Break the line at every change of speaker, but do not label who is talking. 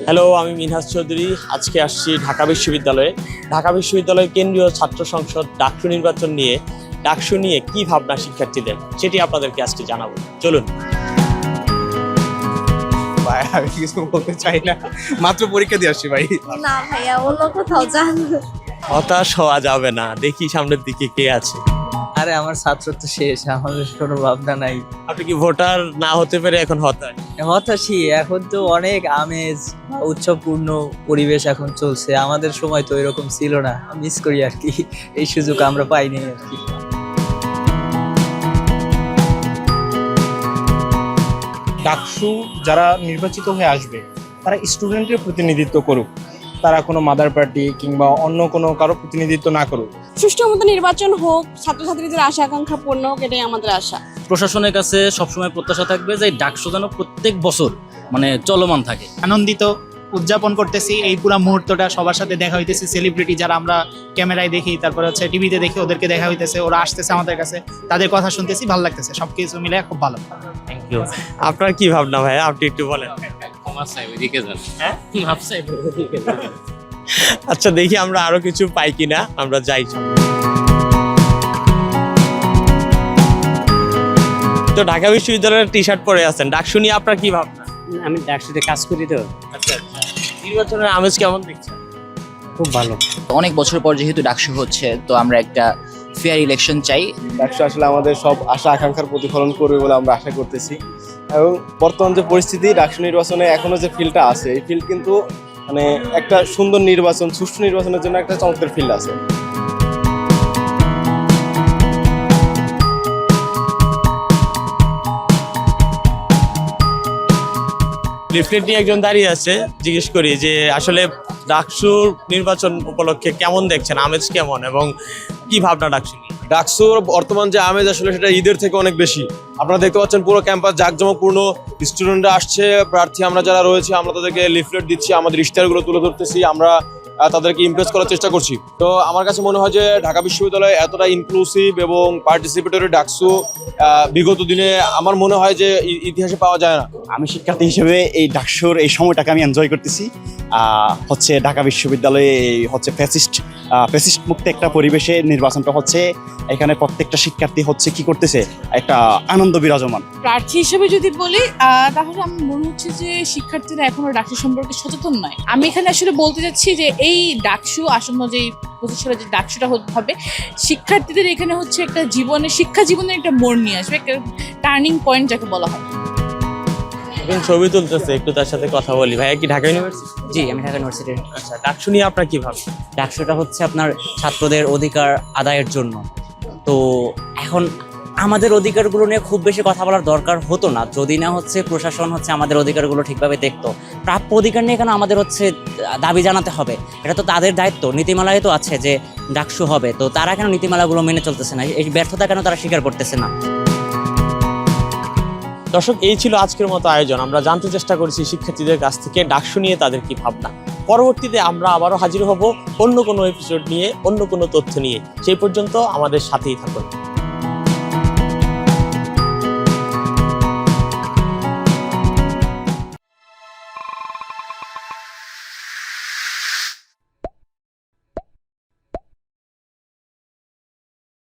Hello, আমি মিনহাজ চৌধুরী। আজকে আসছি ঢাকা বিশ্ববিদ্যালয়ে। ঢাকা বিশ্ববিদ্যালয় কেন্দ্রীয় ছাত্র সংসদ ডাকসু নির্বাচন নিয়ে, ডাকসু নিয়ে কি ভাবনা শিক্ষার্থীদের, সেটি আপনাদেরকে আজকে জানাবো। চলুন।
ভাই আমি কিছু বলতে চাই না, মাত্র পরীক্ষা দিয়ে আসছি ভাই।
না ভাইয়া, অন্য কোথাও যান।
হতাশ হওয়া যাবে না, দেখি সামনের দিকে কে আছে।
আরে আমার ছাত্র তো শেষ, আমাদের কোনো ভাবনা নাই।
আপনি কি ভোটার না হতে পেরে এখন হতাশ?
হতাশই, এখন তো অনেক আমেজ উৎসবপূর্ণ পরিবেশ এখন চলছে, আমাদের সময় তো এরকম ছিল না, মিস করি আর কি, এই সুযোগ আমরা পাইনি আর কি।
ডাকসু যারা নির্বাচিত হয়ে আসবে তারা স্টুডেন্টের প্রতিনিধিত্ব করুক, তারা কোনো মাদার পার্টি কিংবা অন্য কোনো কারো প্রতিনিধিত্ব না করুক।
সুষ্ঠু মতো নির্বাচন হোক, ছাত্রছাত্রীদের আশা আকাঙ্ক্ষা পূর্ণ হোক, এটাই আমাদের আশা।
প্রশাসনের কাছে সবসময় প্রত্যাশা থাকবে যে ডাকসু যেন প্রত্যেক বছর চলমান থাকে।
আনন্দিত উদযাপন করতেছি এই পুরো মুহূর্তটা, সবার সাথে দেখা হইতেছে, সেলিব্রিটি যারা আমরা ক্যামেরায় দেখি, তারপরে টিভিতে দেখি, ওদেরকে দেখা হইতেছে, ওরা আসতেছে আমাদের কাছে, তাদের কথা শুনতেছি, ভালো লাগতেছে, সবকিছু মিলে খুব ভালো।
Thank you. আপনার কি ভাবনা ভাই, আপনি একটু বলেন। আচ্ছা, দেখি আমরা আরো কিছু পাই কিনা, আমরা যাই। তো ঢাকা বিশ্ববিদ্যালয়ের টি শার্ট পরে আছেন, ডাকসু নিয়ে আপনার কি ভাবনা?
আমি ডাকসুতে কাজ করি তো।
আচ্ছা, নির্বাচনের আমেজ কেমন দেখছেন?
খুব ভালো।
অনেক বছর পর যেহেতু ডাকসু হচ্ছে, তো আমরা একটা ফেয়ার ইলেকশন চাই।
ডাকসু আসলে আমাদের সব আশা আকাঙ্ক্ষার প্রতিফলন করবে বলে আমরা আশা করতেছি, এবং বর্তমান যে পরিস্থিতি, ডাকসু নির্বাচনে এখনো যে ফিল্ডটা আছে, এই ফিল্ড কিন্তু একটা সুন্দর নির্বাচন, সুষ্ঠু নির্বাচনের জন্য একটা চমৎকার ফিল্ড আছে।
লিফলেট নিয়ে একজন দাঁড়িয়ে আছে, জিজ্ঞেস করি যে আসলে ডাকসুর নির্বাচন উপলক্ষে কেমন দেখছেন, আমেজ কেমন এবং কি ভাবনা ডাকসু নিয়ে?
ডাকসুর বর্তমান যে আমেজ, আসলে সেটা ঈদের থেকে অনেক বেশি। আপনারা দেখতে পাচ্ছেন পুরো ক্যাম্পাস জাঁকজমকপূর্ণ, স্টুডেন্টরা আসছে, প্রার্থী আমরা যারা রয়েছে আমরা তাদেরকে লিফলেট দিচ্ছি, আমাদের ইশতেহারগুলো তুলে ধরতেছি, আমরা তাদেরকে ইমপ্রেস করার চেষ্টা করছি। তো আমার কাছে মনে হয় যে ঢাকা বিশ্ববিদ্যালয় এতটা ইনক্লুসিভ এবং পার্টিসিপেটরি ডাকসু বিগত দিনে আমার মনে হয় যে ইতিহাসে পাওয়া যায় না।
আমি শিক্ষার্থী হিসেবে এই ডাকসুর এই সময়টাকে আমি এনজয় করতেছি। হচ্ছে ঢাকা বিশ্ববিদ্যালয়ে হচ্ছে ফ্যাসিস্ট মুক্ত একটা পরিবেশে নির্বাচনটা হচ্ছে, এখানে প্রত্যেকটা শিক্ষার্থী হচ্ছে কি করতেছে, একটা আনন্দ বিরাজমান।
প্রার্থী হিসেবে যদি বলি, তাহলে আমার মনে হচ্ছে যে শিক্ষার্থীরা এখনো ডাকসু সম্পর্কে সচেতন নয়। আমি এখানে আসলে বলতে চাচ্ছি যে এই ডাকসু আসন্ন যে 25 সালে যে ডাকসুটা হবে, শিক্ষার্থীদের এখানে হচ্ছে একটা শিক্ষা জীবনের একটা মোড় নিয়ে আসবে, একটা টার্নিং পয়েন্ট যাকে বলা হয়।
এখন ছবি তুলতেছে, একটু তার সাথে কথা বলি। ভাইয়া কি ঢাকা ইউনিভার্সিটি?
জি, আমি ঢাকা ইউনিভার্সিটির।
আচ্ছা, ডাকসু নিয়ে আপনার কি ভাবনা?
ডাকসুটা হচ্ছে আপনার ছাত্রদের অধিকার আদায়ের জন্য। তো এখন আমাদের অধিকারগুলো নিয়ে খুব বেশি কথা বলার দরকার হতো না যদি না হচ্ছে প্রশাসন হচ্ছে আমাদের অধিকারগুলো ঠিকভাবে দেখতো। প্রাপ্য অধিকার নিয়ে কেন আমাদের হচ্ছে দাবি জানাতে হবে, এটা তো তাদের দায়িত্ব। নীতিমালায় তো আছে যে ডাকসু হবে, তো তারা কেন নীতিমালাগুলো মেনে চলতেছে না, এই ব্যর্থতা কেন তারা স্বীকার করতেছে না?
দর্শক, এই ছিল আজকের মতো আয়োজন। আমরা জানতে চেষ্টা করেছি শিক্ষার্থীদের কাছ থেকে ডাকসু নিয়ে তাদের কি ভাবনা। পরবর্তীতে আমরা আবারও হাজির হব অন্য কোনো এপিসোড নিয়ে, অন্য কোনো তথ্য নিয়ে। সেই পর্যন্ত আমাদের সাথেই থাকুন।